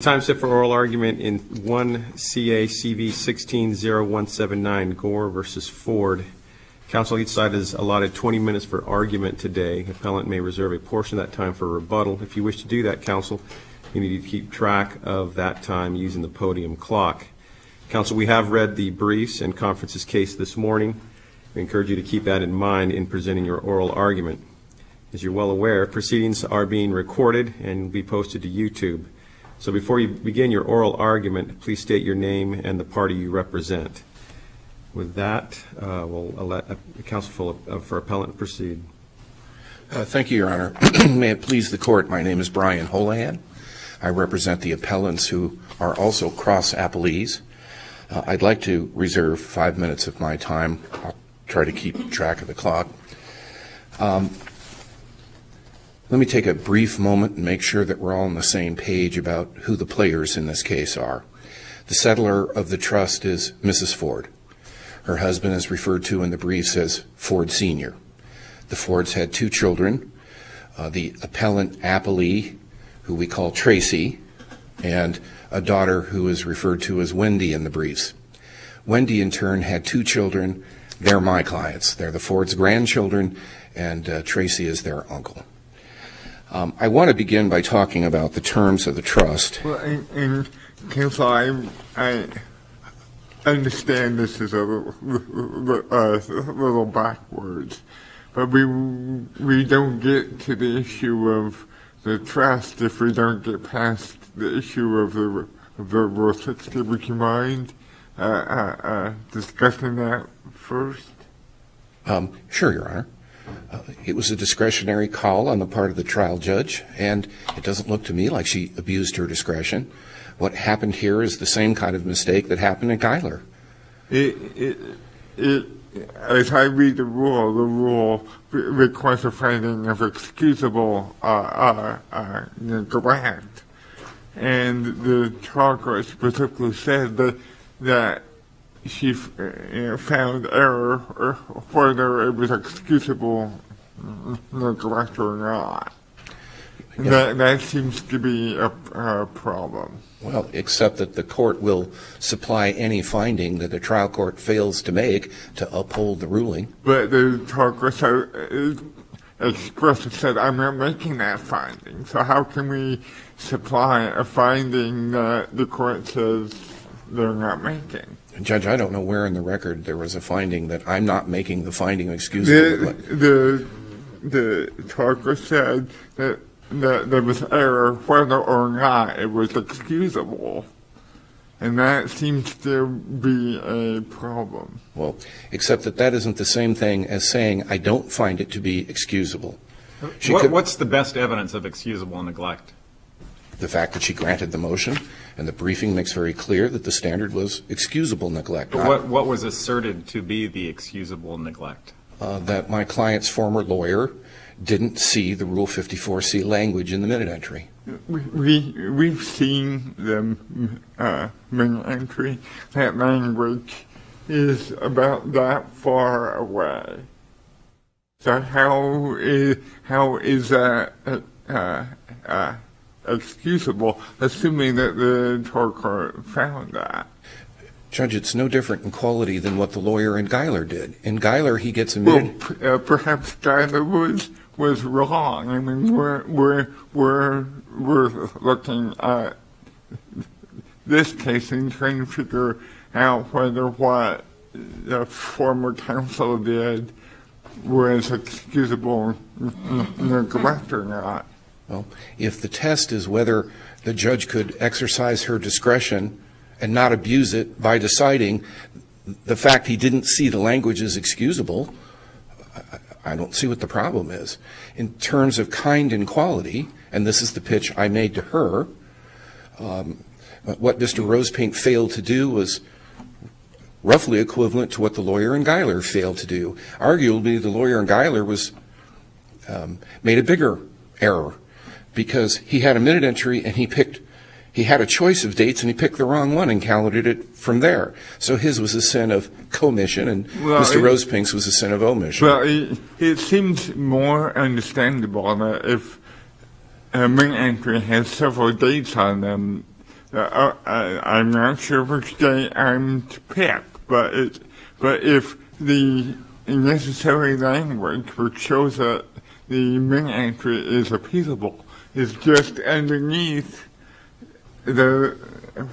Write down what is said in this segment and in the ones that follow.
Time set for oral argument in 1 CA CV16 0179, Gohr versus Ford. Counsel, each side is allotted 20 minutes for argument today. Appellant may reserve a portion of that time for rebuttal. If you wish to do that, counsel, you need to keep track of that time using the podium clock. Counsel, we have read the briefs and conference's case this morning. We encourage you to keep that in mind in presenting your oral argument. As you're well aware, proceedings are being recorded and will be posted to YouTube. So before you begin your oral argument, please state your name and the party you represent. With that, we'll let the counsel for appellant proceed. Thank you, Your Honor. May it please the court, my name is Brian Holahan. I represent the appellants who are also cross-appellees. I'd like to reserve 5 minutes of my time. I'll try to keep track of the clock. Let me take a brief moment and make sure that we're all on the same page about who the players in this case are. The settler of the trust is Mrs. Ford. Her husband is referred to in the briefs as Ford Sr. The Fords had 2 children, the appellant appellee, who we call Tracy, and a daughter who is referred to as Wendy in the briefs. Wendy, in turn, had 2 children. They're my clients. They're the Fords' grandchildren, and Tracy is their uncle. I want to begin by talking about the terms of the trust. Well, and counsel, I understand this is a little backwards, but we don't get to the issue of the trust if we don't get past the issue of the Rule 60. Would you mind discussing that first? Sure, Your Honor. It was a discretionary call on the part of the trial judge, and it doesn't look to me like she abused her discretion. What happened here is the same kind of mistake that happened in Gohr. As I read the rule requires a finding of excusable neglect, and the trial court specifically said that she found error whether it was excusable neglect or not. Yeah. That seems to be a problem. Well, except that the court will supply any finding that the trial court fails to make to uphold the ruling. But the trial court expressly said, I'm not making that finding. So how can we supply a finding that the court says they're not making? Judge, I don't know where in the record there was a finding that I'm not making the finding of excusable neglect. The trial court said that there was error whether or not it was excusable, and that seems to be a problem. Well, except that isn't the same thing as saying I don't find it to be excusable. What's the best evidence of excusable neglect? The fact that she granted the motion, and the briefing makes very clear that the standard was excusable neglect. But what was asserted to be the excusable neglect? That my client's former lawyer didn't see the Rule 54C language in the minute entry. We've seen the minute entry. That language is about that far away. So how is that excusable, assuming that the trial court found that? Judge, it's no different in quality than what the lawyer in Gohr did. In Gohr, he gets a minute. Well, perhaps Gohr was wrong. I mean, we're looking at this case and trying to figure out whether what the former counsel did was excusable neglect or not. Well, if the test is whether the judge could exercise her discretion and not abuse it by deciding the fact he didn't see the language as excusable, I don't see what the problem is. In terms of kind and quality, and this is the pitch I made to her, what Mr. Rosepink failed to do was roughly equivalent to what the lawyer in Gohr failed to do. Arguably, the lawyer in Gohr was made a bigger error, because he had a minute entry and he had a choice of dates and he picked the wrong one and counted it from there. So his was a sin of commission and Mr. Rosepink's was a sin of omission. Well, it seems more understandable that if a minute entry has several dates on them, I'm not sure which day I'm to pick, but if the necessary language which shows that the min entry is appealable is just underneath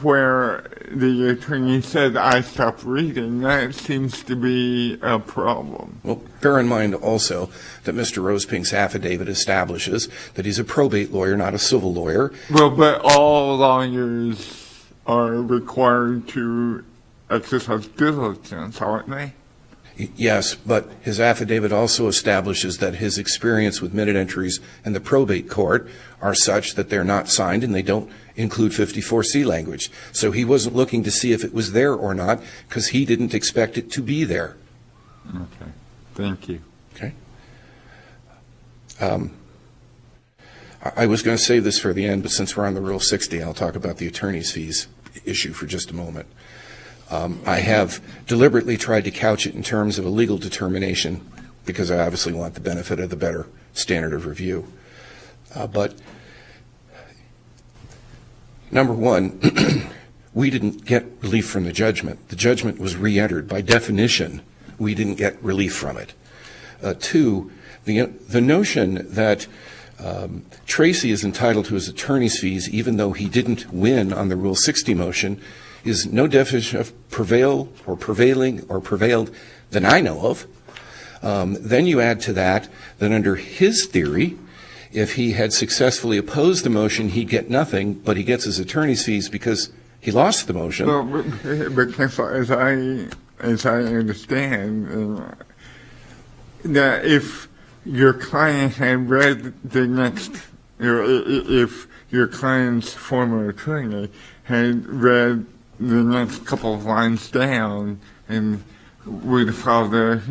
where the attorney said I stopped reading, that seems to be a problem. Well, bear in mind also that Mr. Rosepink's affidavit establishes that he's a probate lawyer, not a civil lawyer. Well, but all lawyers are required to exercise diligence, aren't they? Yes, but his affidavit also establishes that his experience with minute entries in the probate court are such that they're not signed and they don't include 54C language. So he wasn't looking to see if it was there or not because he didn't expect it to be there. Okay, thank you. Okay. I was going to save this for the end, but since we're on the Rule 60, I'll talk about the attorney's fees issue for just a moment. I have deliberately tried to couch it in terms of a legal determination because I obviously want the benefit of the better standard of review. But number one, we didn't get relief from the judgment. The judgment was re-entered. By definition, we didn't get relief from it. Two, the notion that Tracy is entitled to his attorney's fees even though he didn't win on the Rule 60 motion is no definition of prevail or prevailing or prevailed that I know of. Then you add to that under his theory, if he had successfully opposed the motion, he'd get nothing, but he gets his attorney's fees because he lost the motion. Well, but counsel, as I understand, that if your client had read the next, if your client's former attorney had read the next couple of lines down and would have filed a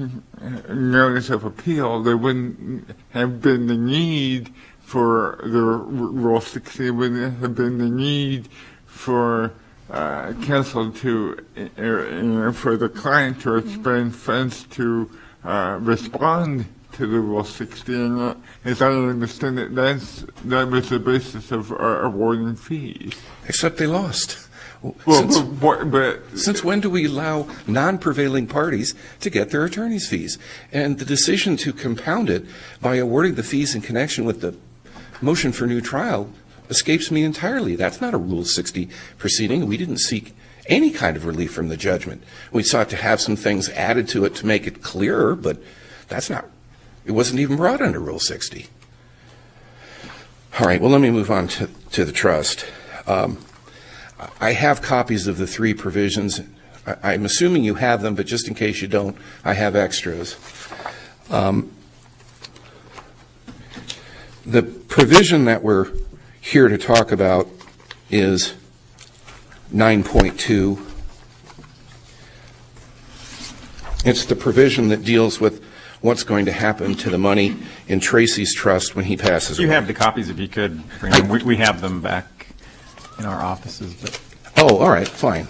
notice of appeal, there wouldn't have been the need for the Rule 60. There wouldn't have been the need for counsel to, for the client to expend funds to respond to the Rule 60. And as I understand it, that was the basis of awarding fees. Except they lost. Well, Since when do we allow non-prevailing parties to get their attorney's fees? And the decision to compound it by awarding the fees in connection with the motion for new trial escapes me entirely. That's not a Rule 60 proceeding. We didn't seek any kind of relief from the judgment. We sought to have some things added to it to make it clearer, but it wasn't even brought under Rule 60. All right, well, let me move on to the trust. I have copies of the three provisions. I'm assuming you have them, but just in case you don't, I have extras. The provision that we're here to talk about is 9.2. It's the provision that deals with what's going to happen to the money in Tracy's trust when he passes away. You have the copies if you could bring them. We have them back in our offices. But Oh, all right, fine.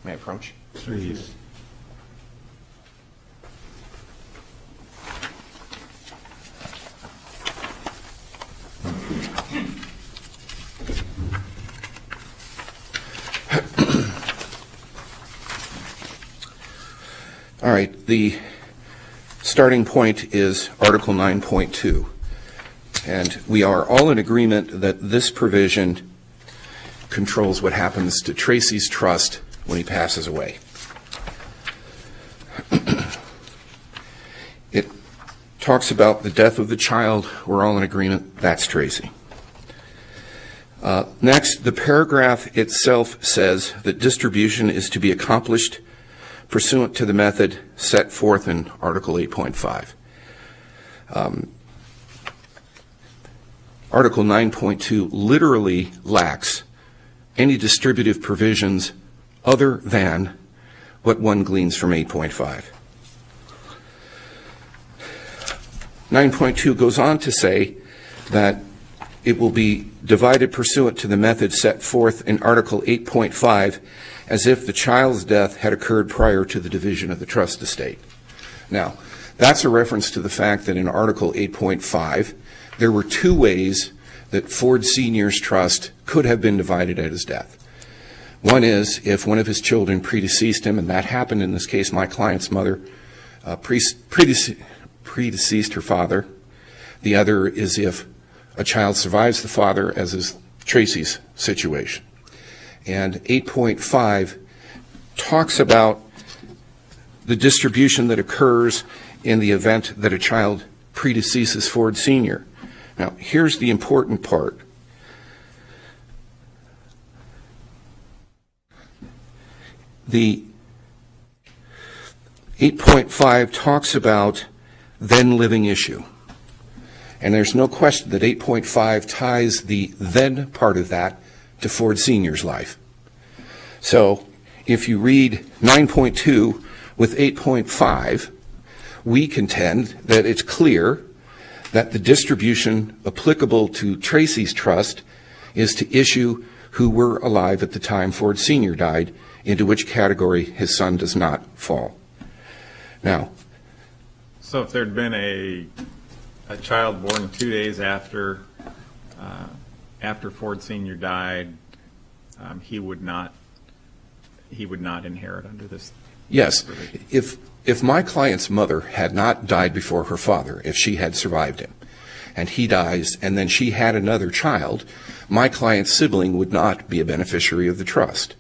May I approach? please. All right, the starting point is Article 9.2, and we are all in agreement that this provision controls what happens to Tracy's trust when he passes away. It talks about the death of the child. We're all in agreement. That's Tracy. Next, the paragraph itself says that distribution is to be accomplished pursuant to the method set forth in Article 8.5. Article 9.2 literally lacks any distributive provisions other than what one gleans from 8.5. 9.2 goes on to say that it will be divided pursuant to the method set forth in Article 8.5 as if the child's death had occurred prior to the division of the trust estate. Now, that's a reference to the fact that in Article 8.5, there were two ways that Ford Sr.'s trust could have been divided at his death. One is if one of his children predeceased him, and that happened in this case. My client's mother predeceased her father. The other is if a child survives the father, as is Tracy's situation. And 8.5 talks about the distribution that occurs in the event that a child predeceases Ford Sr. Now, here's the important part. The 8.5 talks about then living issue. And there's no question that 8.5 ties the then part of that to Ford Sr.'s life. So if you read 9.2 with 8.5, we contend that it's clear that the distribution applicable to Tracy's trust is to issue who were alive at the time Ford Sr. died, into which category his son does not fall. Now, So if there'd been a child born 2 days after Ford Sr. died, he would not inherit under this. yes, if my client's mother had not died before her father, if she had survived him, and he dies, and then she had another child, my client's sibling would not be a beneficiary of the trust.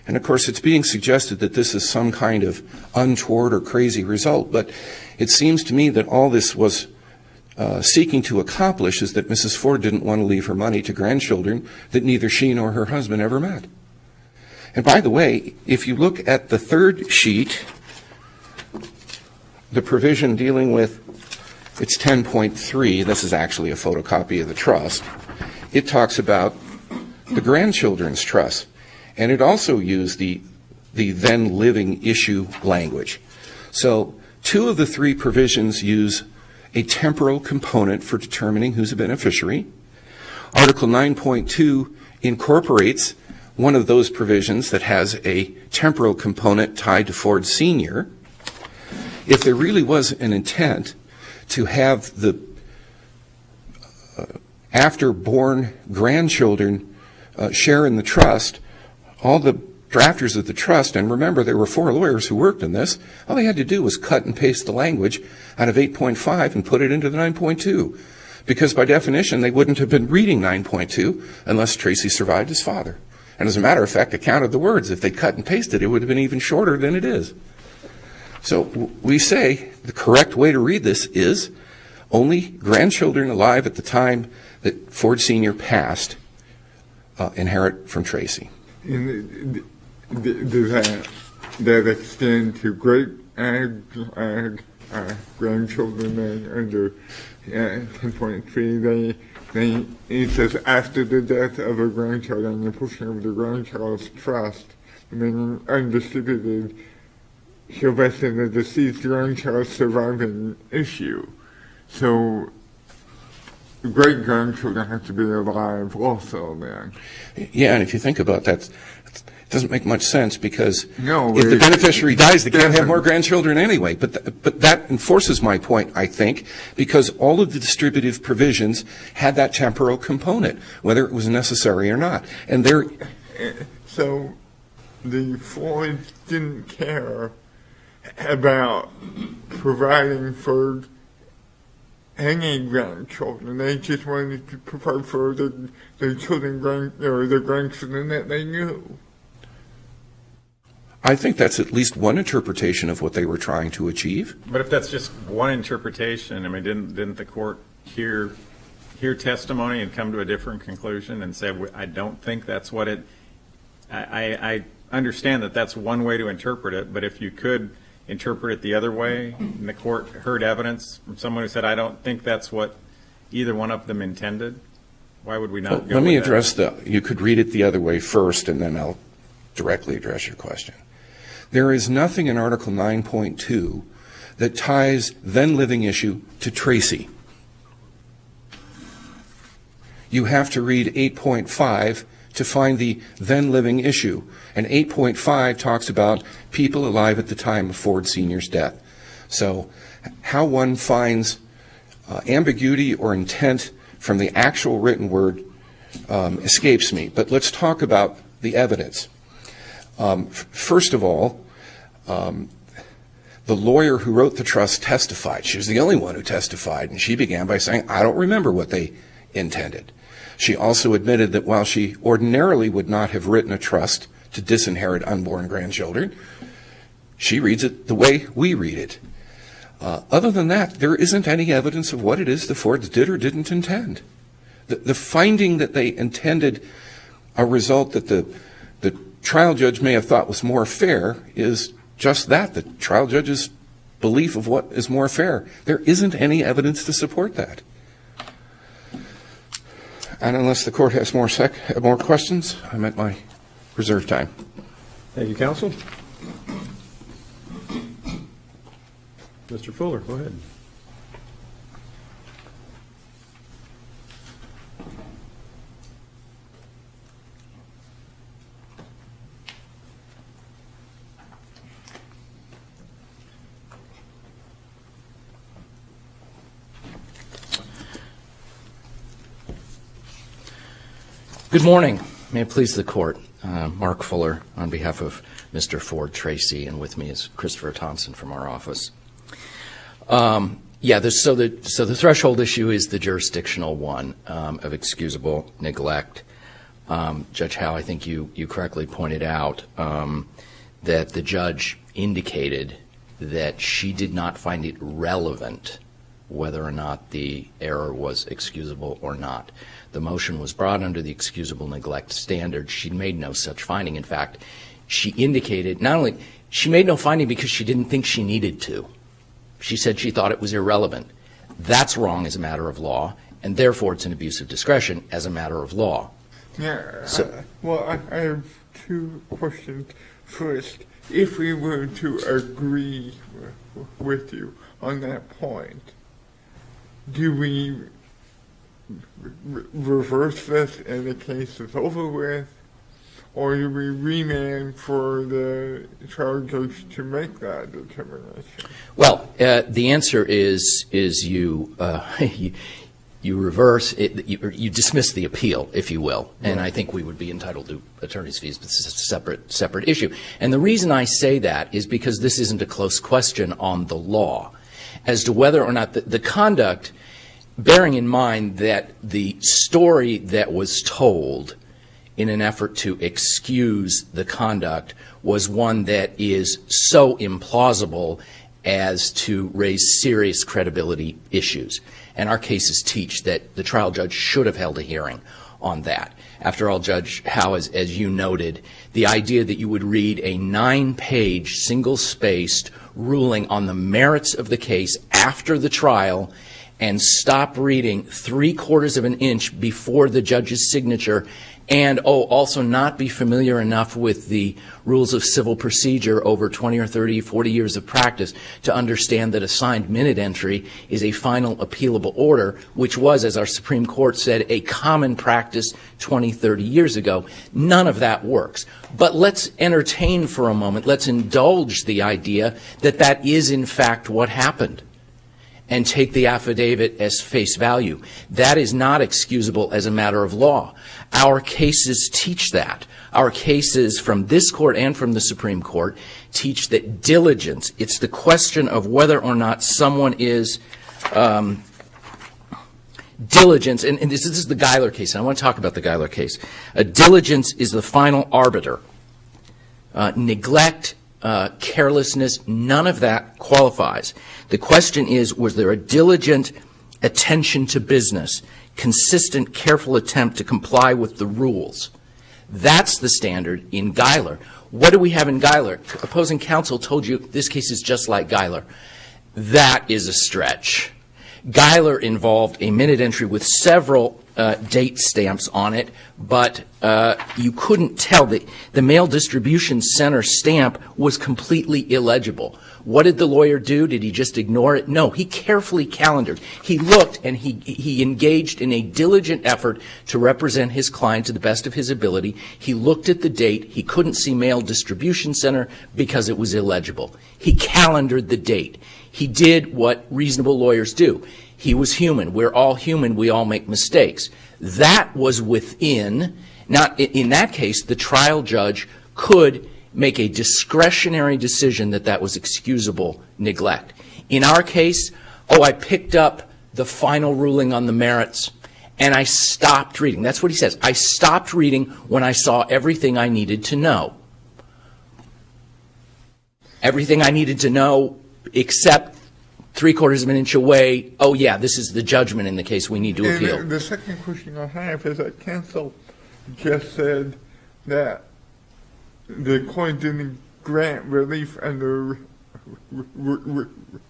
And of course, it's being suggested that this is some kind of untoward or crazy result, but it seems to me that all this was seeking to accomplish is that Mrs. Ford didn't want to leave her money to grandchildren that neither she nor her husband ever met. And by the way, if you look at the third sheet, the provision dealing with, it's 10.3, this is actually a photocopy of the trust, it talks about the grandchildren's trust. And it also used the then living issue language. So 2 of the 3 provisions use a temporal component for determining who's a beneficiary. Article 9.2 incorporates one of those provisions that has a temporal component tied to Ford Sr. If there really was an intent to have the after-born grandchildren share in the trust, all the drafters of the trust, and remember there were 4 lawyers who worked on this, all they had to do was cut and paste the language out of 8.5 and put it into the 9.2. Because by definition, they wouldn't have been reading 9.2 unless Tracy survived his father. And as a matter of fact, I counted the words. If they cut and pasted, it would have been even shorter than it is. So we say the correct way to read this is only grandchildren alive at the time that Ford Sr. passed inherit from Tracy. And does that extend to great grandchildren under 10.3? It says after the death of a grandchild and the portion of the grandchild's trust remaining undistributed shall vest in the deceased grandchild's surviving issue. So great-grandchildren have to be alive also then. Yeah, and if you think about that, it doesn't make much sense because No, if the beneficiary dies, they can't have doesn't. more grandchildren anyway. But that enforces my point, I think, because all of the distributive provisions had that temporal component, whether it was necessary or not. And there, So the Fords didn't care about providing for any grandchildren. They just wanted to provide for the children, or the grandchildren that they knew. I think that's at least one interpretation of what they were trying to achieve. But if that's just one interpretation, I mean, didn't the court hear testimony and come to a different conclusion and say, I don't think that's what it, I understand that that's one way to interpret it, but if you could interpret it the other way, and the court heard evidence from someone who said, I don't think that's what either one of them intended, why would we not go Let me with that? address you could read it the other way first, and then I'll directly address your question. There is nothing in Article 9.2 that ties then living issue to Tracy. you have to read 8.5 to find the then living issue. And 8.5 talks about people alive at the time of Ford Sr.'s death. So how one finds ambiguity or intent from the actual written word escapes me. But let's talk about the evidence. First of all, the lawyer who wrote the trust testified. She was the only one who testified, and she began by saying, I don't remember what they intended. She also admitted that while she ordinarily would not have written a trust to disinherit unborn grandchildren, she reads it the way we read it. Other than that, there isn't any evidence of what it is the Fords did or didn't intend. The finding that they intended a result that the trial judge may have thought was more fair is just that, the trial judge's belief of what is more fair. There isn't any evidence to support that. And unless the court has more questions, I'm at my reserved time. Thank you, counsel. Mr. Fuller, go ahead. Good morning. May it please the court. Mark Fuller on behalf of Mr. Ford Tracy, and with me is Christopher Thompson from our office. So the threshold issue is the jurisdictional one of excusable neglect. Judge Howe, I think you correctly pointed out that the judge indicated that she did not find it relevant whether or not the error was excusable or not. The motion was brought under the excusable neglect standard. She made no such finding. In fact, she indicated she made no finding because she didn't think she needed to. She said she thought it was irrelevant. That's wrong as a matter of law, and therefore it's an abuse of discretion as a matter of law. Yeah, I have two questions. First, if we were to agree with you on that point, do we reverse this and the case is over with, or do we remand for the trial judge to make that determination? Well, the answer is you reverse it, you dismiss the appeal, if you will, and I think we would be entitled to attorney's fees, but this is a separate issue. And the reason I say that is because this isn't a close question on the law as to whether or not the conduct, bearing in mind that the story that was told in an effort to excuse the conduct was one that is so implausible as to raise serious credibility issues. And our cases teach that the trial judge should have held a hearing on that. After all, Judge Howe, as you noted, the idea that you would read a 9-page, single-spaced ruling on the merits of the case after the trial and stop reading 3/4 of an inch before the judge's signature, and also not be familiar enough with the rules of civil procedure over 20 or 30, 40 years of practice to understand that a signed minute entry is a final appealable order, which was, as our Supreme Court said, a common practice 20, 30 years ago. None of that works. But let's entertain for a moment, let's indulge the idea that that is in fact what happened, and take the affidavit as face value. That is not excusable as a matter of law. Our cases teach that. Our cases from this court and from the Supreme Court teach that diligence, it's the question of whether or not someone is diligence, and this is the Gohr case, and I want to talk about the Gohr case. Diligence is the final arbiter. Neglect, carelessness, none of that qualifies. The question is, was there a diligent attention to business, consistent, careful attempt to comply with the rules? That's the standard in Gohr. What do we have in Gohr? Opposing counsel told you this case is just like Gohr. That is a stretch. Gohr involved a minute entry with several date stamps on it, but you couldn't tell. The mail distribution center stamp was completely illegible. What did the lawyer do? Did he just ignore it? No, he carefully calendared. He looked and he engaged in a diligent effort to represent his client to the best of his ability. He looked at the date. He couldn't see mail distribution center because it was illegible. He calendared the date. He did what reasonable lawyers do. He was human. We're all human. We all make mistakes. That was within, not in that case, the trial judge could make a discretionary decision that was excusable neglect. In our case, I picked up the final ruling on the merits and I stopped reading. That's what he says. I stopped reading when I saw everything I needed to know. Everything I needed to know except 3/4 of an inch away, this is the judgment in the case, we need to appeal. And the second question I have is that counsel just said that the court didn't grant relief under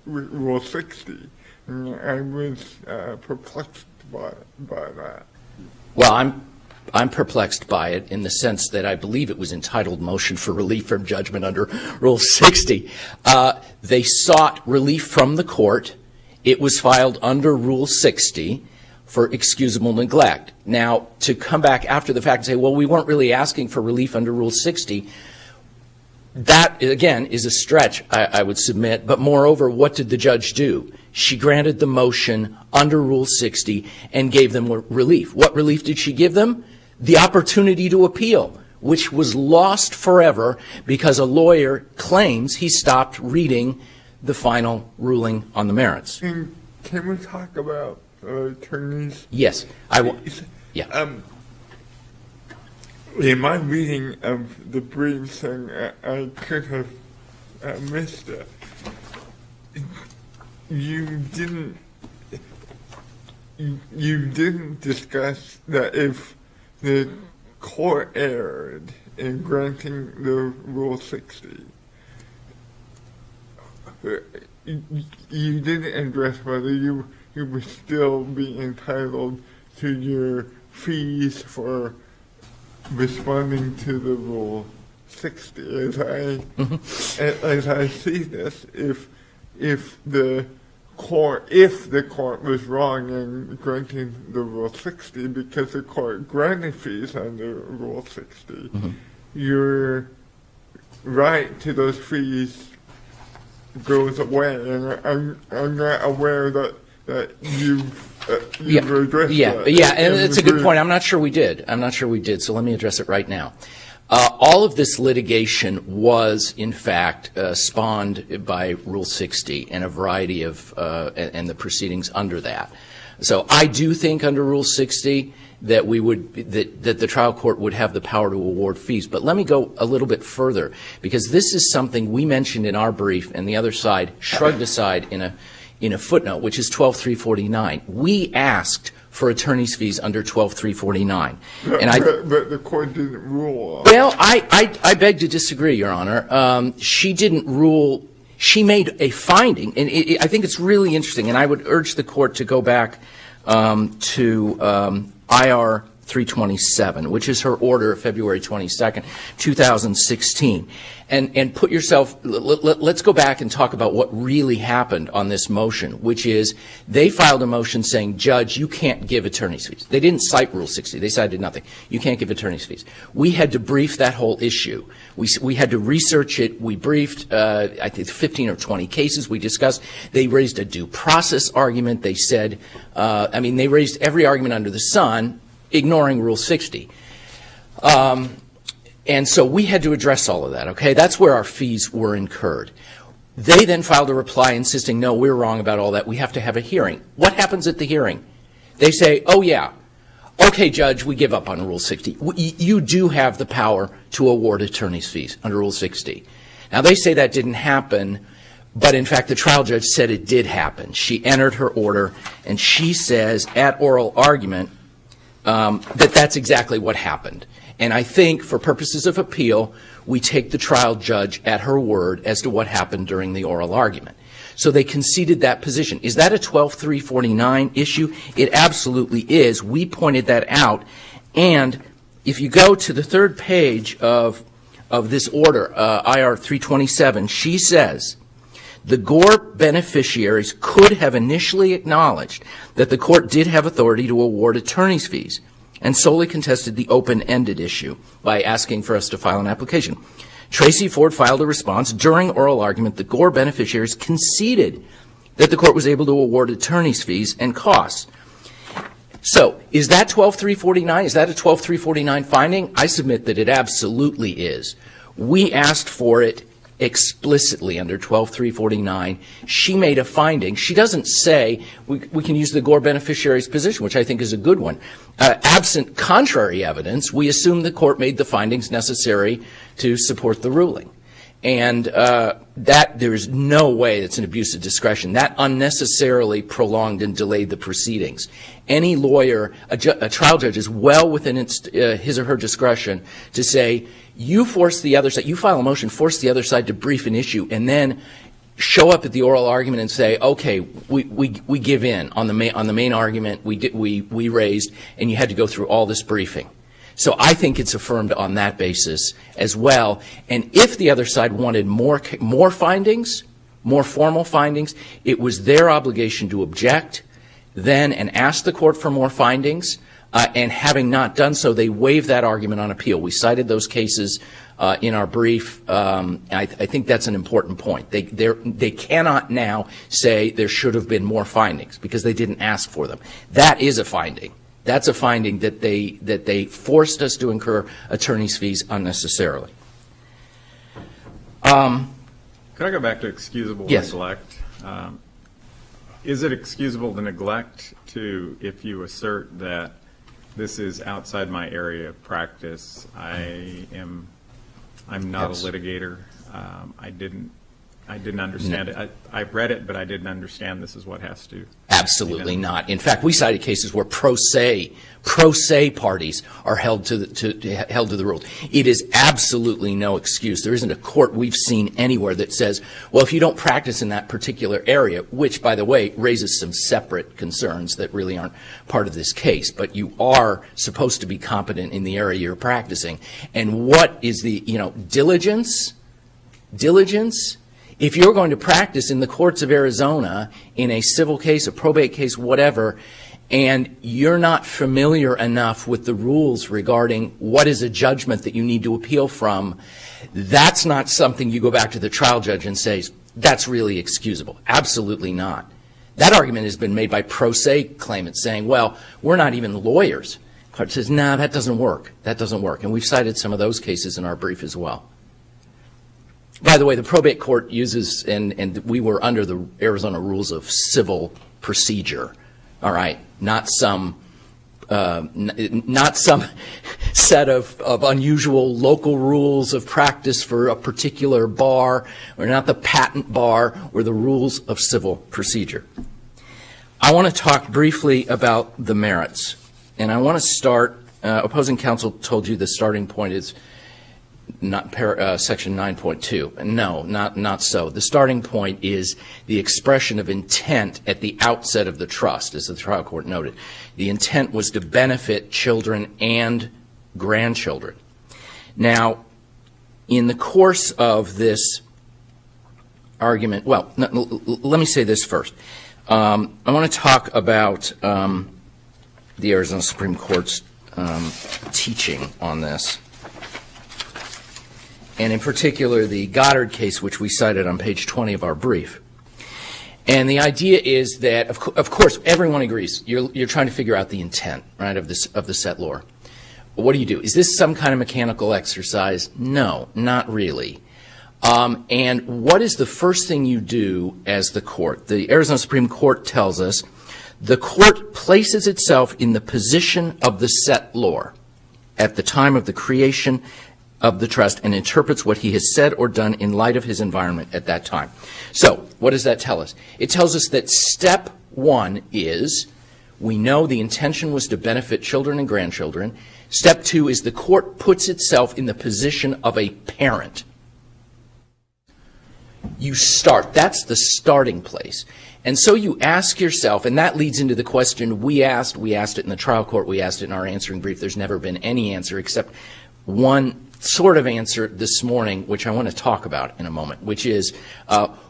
Rule 60. And I was perplexed by that. Well, I'm perplexed by it in the sense that I believe it was entitled Motion for Relief from Judgment under Rule 60. They sought relief from the court. It was filed under Rule 60 for excusable neglect. Now, to come back after the fact and say, well, we weren't really asking for relief under Rule 60, that, again, is a stretch, I would submit. But moreover, what did the judge do? She granted the motion under Rule 60 and gave them relief. What relief did she give them? The opportunity to appeal, which was lost forever because a lawyer claims he stopped reading the final ruling on the merits. And can we talk about attorneys? Yes, I will. Yeah. In my reading of the briefs, and I could have missed it, you didn't discuss that if the court erred in granting the Rule 60. You didn't address whether you would still be entitled to your fees for responding to the Rule 60. As I see this, if the court was wrong in granting the Rule 60 because the court granted fees under Rule 60, your right to those fees goes away, and I'm not aware that you've addressed that. Yeah, and it's a good point. I'm not sure we did. So let me address it right now. All of this litigation was, in fact, spawned by Rule 60 and a variety of and the proceedings under that. So I do think under Rule 60 that that the trial court would have the power to award fees. But let me go a little bit further, because this is something we mentioned in our brief and the other side shrugged aside in a footnote, which is 12-349. We asked for attorney's fees under 12-349. But the court didn't rule on it. Well, I beg to disagree, Your Honor. She didn't rule. She made a finding, and I think it's really interesting, and I would urge the court to go back to IR 327, which is her order of February 22nd, 2016. And put yourself, let's go back and talk about what really happened on this motion, which is they filed a motion saying, Judge, you can't give attorney's fees. They didn't cite Rule 60. They cited nothing. You can't give attorney's fees. We had to brief that whole issue. We had to research it. We briefed, I think, 15 or 20 cases we discussed. They raised a due process argument. They said, they raised every argument under the sun, ignoring Rule 60. And so we had to address all of that, okay? That's where our fees were incurred. They then filed a reply insisting, no, we're wrong about all that. We have to have a hearing. What happens at the hearing? They say, oh, yeah, okay, Judge, we give up on Rule 60. You do have the power to award attorney's fees under Rule 60. Now, they say that didn't happen, but in fact, the trial judge said it did happen. She entered her order, and she says at oral argument that that's exactly what happened. And I think for purposes of appeal, we take the trial judge at her word as to what happened during the oral argument. So they conceded that position. Is that a 12-349 issue? It absolutely is. We pointed that out. And if you go to the third page of this order, IR 327, she says, the Gohr beneficiaries could have initially acknowledged that the court did have authority to award attorney's fees and solely contested the open-ended issue by asking for us to file an application. Tracy Ford filed a response during oral argument. The Gohr beneficiaries conceded that the court was able to award attorney's fees and costs. So, is that 12-349? Is that a 12-349 finding? I submit that it absolutely is. We asked for it explicitly under 12-349. She made a finding. She doesn't say we can use the Gohr beneficiary's position, which I think is a good one. Absent contrary evidence, we assume the court made the findings necessary to support the ruling. And that there is no way it's an abuse of discretion. That unnecessarily prolonged and delayed the proceedings. Any lawyer, a trial judge, is well within his or her discretion to say, you force the other side, you file a motion, force the other side to brief an issue, and then show up at the oral argument and say, okay, we give in on the main argument we raised, and you had to go through all this briefing. So I think it's affirmed on that basis as well. And if the other side wanted more findings, more formal findings, it was their obligation to object then and ask the court for more findings. And having not done so, they waived that argument on appeal. We cited those cases in our brief. I think that's an important point. They cannot now say there should have been more findings because they didn't ask for them. That is a finding. That's a finding that they forced us to incur attorney's fees unnecessarily. Could I go back to excusable Yes. neglect? Is it excusable to neglect if you assert that this is outside my area of practice? I'm not Yes. a litigator. I didn't understand it. I read it, but I didn't understand this is what has to. Absolutely not. In fact, we cited cases where pro se parties are held to the rules. It is absolutely no excuse. There isn't a court we've seen anywhere that says, well, if you don't practice in that particular area, which, by the way, raises some separate concerns that really aren't part of this case, but you are supposed to be competent in the area you're practicing. And what is the, diligence? If you're going to practice in the courts of Arizona in a civil case, a probate case, whatever, and you're not familiar enough with the rules regarding what is a judgment that you need to appeal from, that's not something you go back to the trial judge and say, that's really excusable. Absolutely not. That argument has been made by pro se claimants saying, well, we're not even lawyers. The court says, no, that doesn't work. That doesn't work. And we've cited some of those cases in our brief as well. By the way, the probate court uses, and we were under the Arizona rules of civil procedure, all right, not some set of unusual local rules of practice for a particular bar, or not the patent bar, or the rules of civil procedure. I want to talk briefly about the merits, and I want to start, opposing counsel told you the starting point is not section 9.2. No, not so. The starting point is the expression of intent at the outset of the trust, as the trial court noted. The intent was to benefit children and grandchildren. Now, in the course of this argument, well, let me say this first. I want to talk about the Arizona Supreme Court's teaching on this. And in particular, the Goddard case, which we cited on page 20 of our brief. And the idea is that, of course, everyone agrees. You're trying to figure out the intent, right, of the settlor. What do you do? Is this some kind of mechanical exercise? No, not really. And what is the first thing you do as the court? The Arizona Supreme Court tells us the court places itself in the position of the settlor at the time of the creation of the trust and interprets what he has said or done in light of his environment at that time. So, what does that tell us? It tells us that step one is we know the intention was to benefit children and grandchildren. Step two is the court puts itself in the position of a parent. You start. That's the starting place. And so you ask yourself, and that leads into the question we asked it in the trial court, we asked it in our answering brief. There's never been any answer except one sort of answer this morning, which I want to talk about in a moment, which is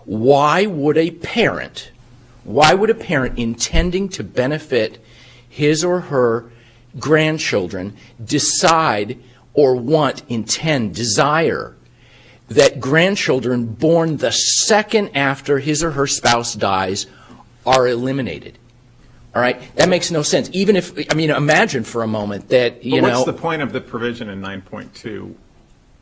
why would a parent intending to benefit his or her grandchildren decide or desire that grandchildren born the second after his or her spouse dies are eliminated? All right? That makes no sense. Even if, imagine for a moment that, But what's the point of the provision in 9.2?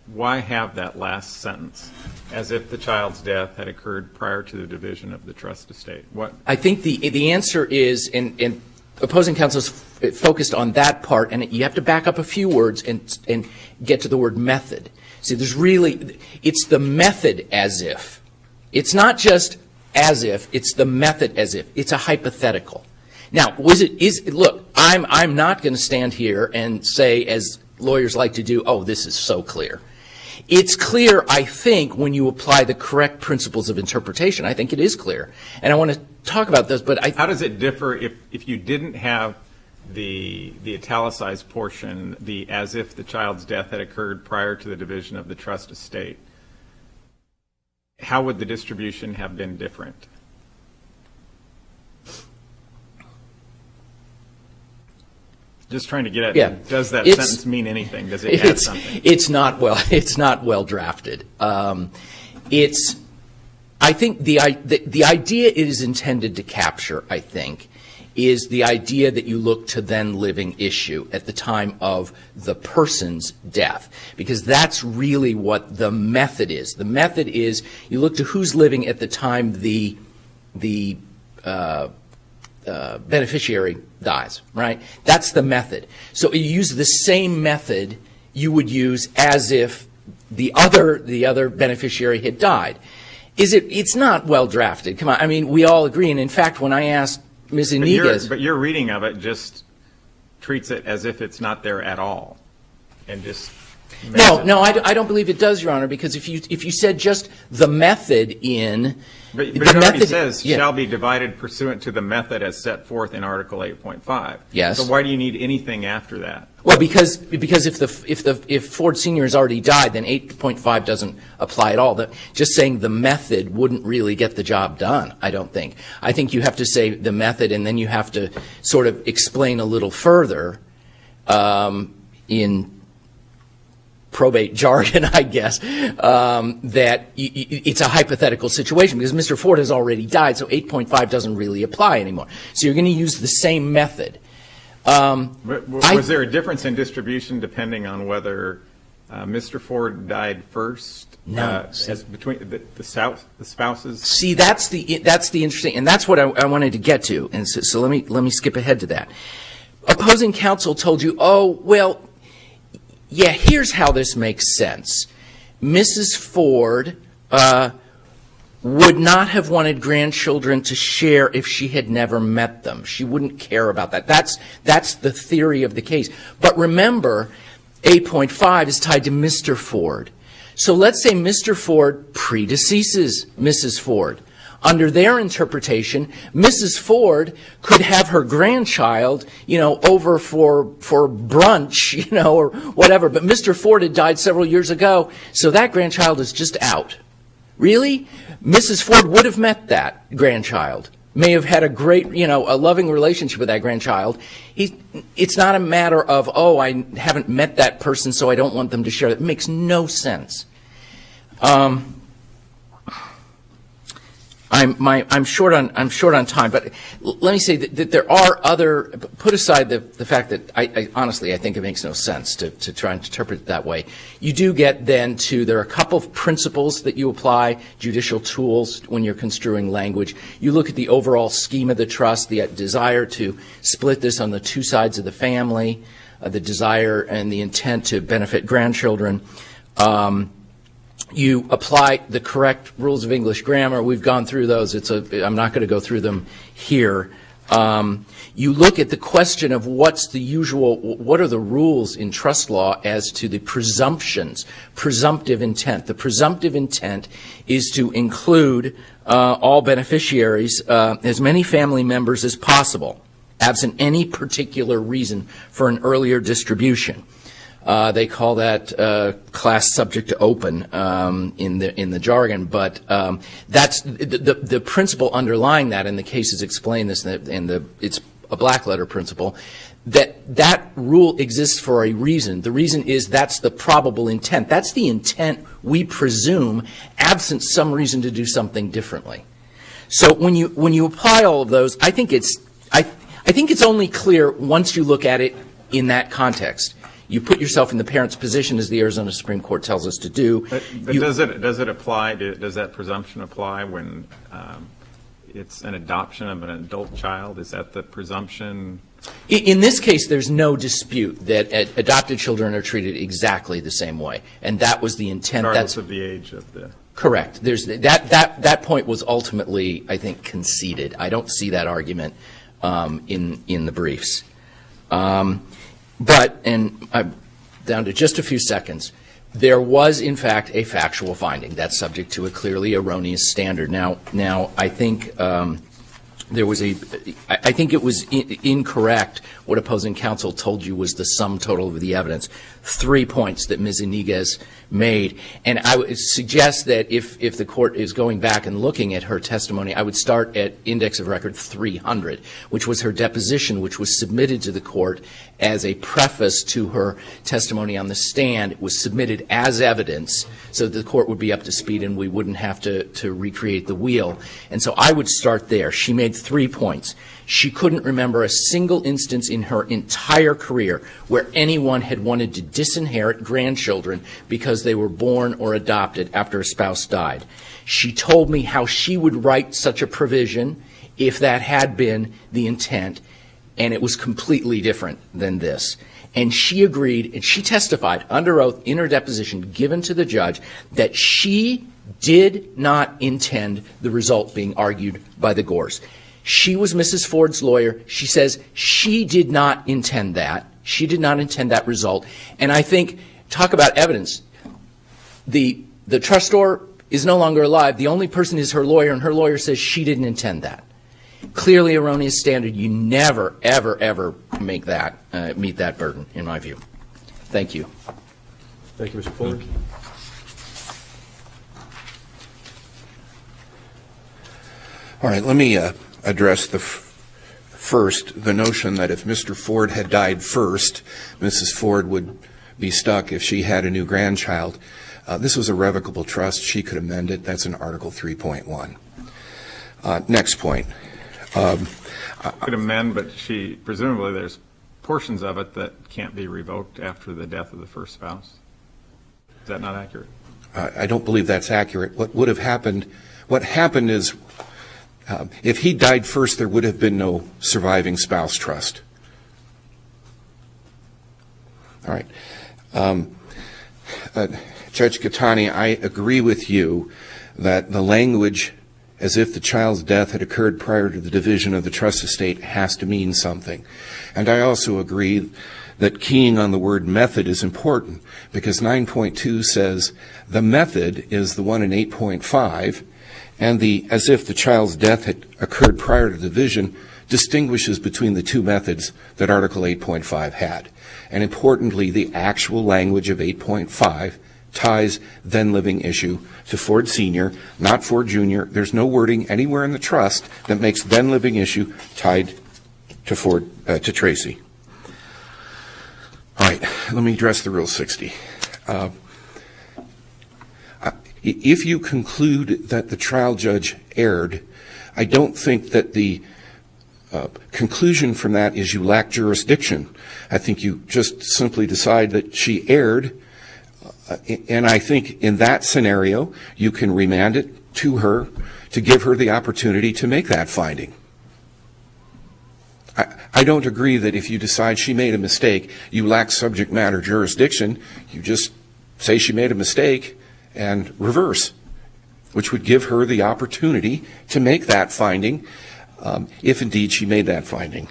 Why have that last sentence, as if the child's death had occurred prior to the division of the trust estate? What? I think the answer is, and opposing counsel is focused on that part, and you have to back up a few words and get to the word method. See, it's the method as if. It's not just as if, it's the method as if. It's a hypothetical. Now, look, I'm not going to stand here and say, as lawyers like to do, oh, this is so clear. It's clear, I think, when you apply the correct principles of interpretation. I think it is clear. And I want to talk about this, but how does it differ if you didn't have the italicized portion, the as if the child's death had occurred prior to the division of the trust estate? How would the distribution have been different? Just trying to get at, does that sentence mean anything? Does it add something? It's not well drafted. I think the idea it is intended to capture, I think, is the idea that you look to then living issue at the time of the person's death, because that's really what the method is. The method is you look to who's living at the time the beneficiary dies, right? That's the method. So you use the same method you would use as if the other beneficiary had died. It's not well drafted. Come on, we all agree. And in fact, when I asked Ms. Iniguez, but your reading of it just treats it as if it's not there at all, and just no, I don't believe it does, Your Honor, because if you said just the method in. But it already says shall be divided pursuant to the method as set forth in Article 8.5. Yes. So why do you need anything after that? Well, because if Ford Sr. has already died, then 8.5 doesn't apply at all. Just saying the method wouldn't really get the job done, I don't think. I think you have to say the method, and then you have to sort of explain a little further in probate jargon, I guess, that it's a hypothetical situation because Mr. Ford has already died, so 8.5 doesn't really apply anymore. So you're going to use the same method. Was there a difference in distribution depending on whether Mr. Ford died first? No. As between the spouses? See, that's the interesting, and that's what I wanted to get to. And so let me skip ahead to that. Opposing counsel told you, oh, well, yeah, here's how this makes sense. Mrs. Ford would not have wanted grandchildren to share if she had never met them. She wouldn't care about that. That's the theory of the case. But remember, 8.5 is tied to Mr. Ford. So let's say Mr. Ford predeceases Mrs. Ford. Under their interpretation, Mrs. Ford could have her grandchild, over for brunch, or whatever. But Mr. Ford had died several years ago, so that grandchild is just out. Really? Mrs. Ford would have met that grandchild, may have had a great, a loving relationship with that grandchild. It's not a matter of, oh, I haven't met that person, so I don't want them to share it. It makes no sense. I'm short on time, but let me say that there are other. Put aside the fact that I honestly think it makes no sense to try and interpret it that way. You do get then to there are a couple of principles that you apply, judicial tools when you're construing language. You look at the overall scheme of the trust, the desire to split this on the two sides of the family, the desire and the intent to benefit grandchildren. You apply the correct rules of English grammar. We've gone through those. I'm not going to go through them here. You look at the question of what are the rules in trust law as to the presumptive intent. The presumptive intent is to include all beneficiaries, as many family members as possible, absent any particular reason for an earlier distribution. They call that class subject to open in the jargon, but that's the principle underlying that, and the cases explain this, and it's a black letter principle, that rule exists for a reason. The reason is that's the probable intent. That's the intent we presume, absent some reason to do something differently. So when you apply all of those, I think it's only clear once you look at it in that context. You put yourself in the parent's position, as the Arizona Supreme Court tells us to do. But does it apply? Does that presumption apply when it's an adoption of an adult child? Is that the presumption? In this case, there's no dispute that adopted children are treated exactly the same way, and that was the intent. Regardless of the age of the. Correct. There's that point was ultimately, I think, conceded. I don't see that argument in the briefs. But, and I'm down to just a few seconds, there was, in fact, a factual finding that's subject to a clearly erroneous standard. Now, I think I think it was incorrect what opposing counsel told you was the sum total of the evidence. 3 points that Ms. Iniguez made. And I would suggest that if the court is going back and looking at her testimony, I would start at index of record 300, which was her deposition, which was submitted to the court as a preface to her testimony on the stand. It was submitted as evidence so that the court would be up to speed and we wouldn't have to recreate the wheel. And so I would start there. She made 3 points. She couldn't remember a single instance in her entire career where anyone had wanted to disinherit grandchildren because they were born or adopted after a spouse died. She told me how she would write such a provision if that had been the intent, and it was completely different than this. And she agreed, and she testified under oath in her deposition given to the judge that she did not intend the result being argued by the Gohrs. She was Mrs. Ford's lawyer. She says she did not intend that. She did not intend that result. And I think, talk about evidence. The trustor is no longer alive. The only person is her lawyer, and her lawyer says she didn't intend that. Clearly erroneous standard. You never, ever, ever make that, meet that burden, in my view. Thank you. Thank you, Mr. Ford. All right, let me address first the notion that if Mr. Ford had died first, Mrs. Ford would be stuck if she had a new grandchild. This was a revocable trust. She could amend it. That's in Article 3.1. Next point. Could amend, but presumably there's portions of it that can't be revoked after the death of the first spouse. Is that not accurate? I don't believe that's accurate. What happened is if he died first, there would have been no surviving spouse trust. All right. Judge Gattani, I agree with you that the language as if the child's death had occurred prior to the division of the trust estate has to mean something. And I also agree that keying on the word method is important because 9.2 says the method is the one in 8.5, and the as if the child's death had occurred prior to the division distinguishes between the two methods that Article 8.5 had. And importantly, the actual language of 8.5 ties then living issue to Ford Sr., not Ford Jr. There's no wording anywhere in the trust that makes then living issue tied to to Tracy. All right, let me address the Rule 60. If you conclude that the trial judge erred, I don't think that the conclusion from that is you lack jurisdiction. I think you just simply decide that she erred, and I think in that scenario you can remand it to her to give her the opportunity to make that finding. I don't agree that if you decide she made a mistake, you lack subject matter jurisdiction. You just say she made a mistake and reverse, which would give her the opportunity to make that finding if indeed she made that finding.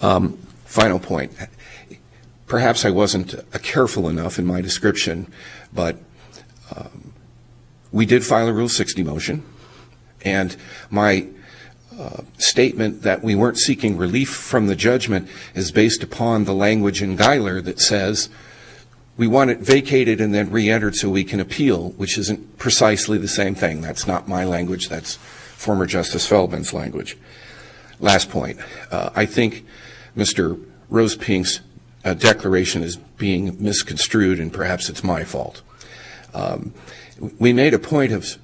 Final point. Perhaps I wasn't careful enough in my description, but we did file a Rule 60 motion, and my statement that we weren't seeking relief from the judgment is based upon the language in Geiler that says we want it vacated and then re-entered so we can appeal, which isn't precisely the same thing. That's not my language. That's former Justice Feldman's language. Last point. I think Mr. Rosepink's declaration is being misconstrued, and perhaps it's my fault. We made a point of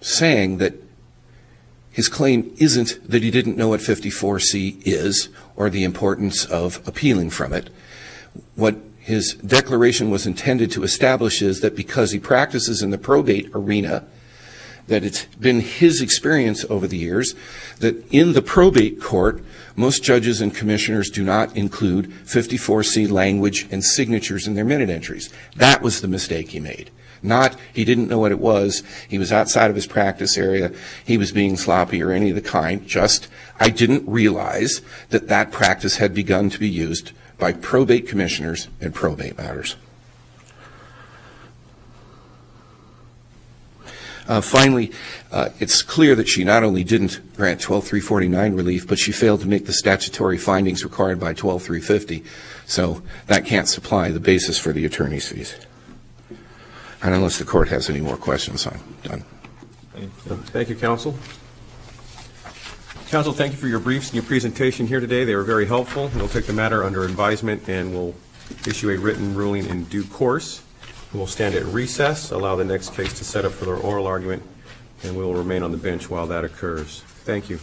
saying that his claim isn't that he didn't know what 54C is or the importance of appealing from it. What his declaration was intended to establish is that because he practices in the probate arena, that it's been his experience over the years that in the probate court, most judges and commissioners do not include 54C language and signatures in their minute entries. That was the mistake he made. Not he didn't know what it was, he was outside of his practice area, he was being sloppy or any of the kind, just I didn't realize that that practice had begun to be used by probate commissioners in probate matters. Finally, it's clear that she not only didn't grant 12349 relief, but she failed to make the statutory findings required by 12350. So that can't supply the basis for the attorney's fees. And unless the court has any more questions, I'm done. Thank you, counsel. Counsel, thank you for your briefs and your presentation here today. They were very helpful. We'll take the matter under advisement and we'll issue a written ruling in due course. We'll stand at recess, allow the next case to set up for their oral argument, and we will remain on the bench while that occurs. Thank you.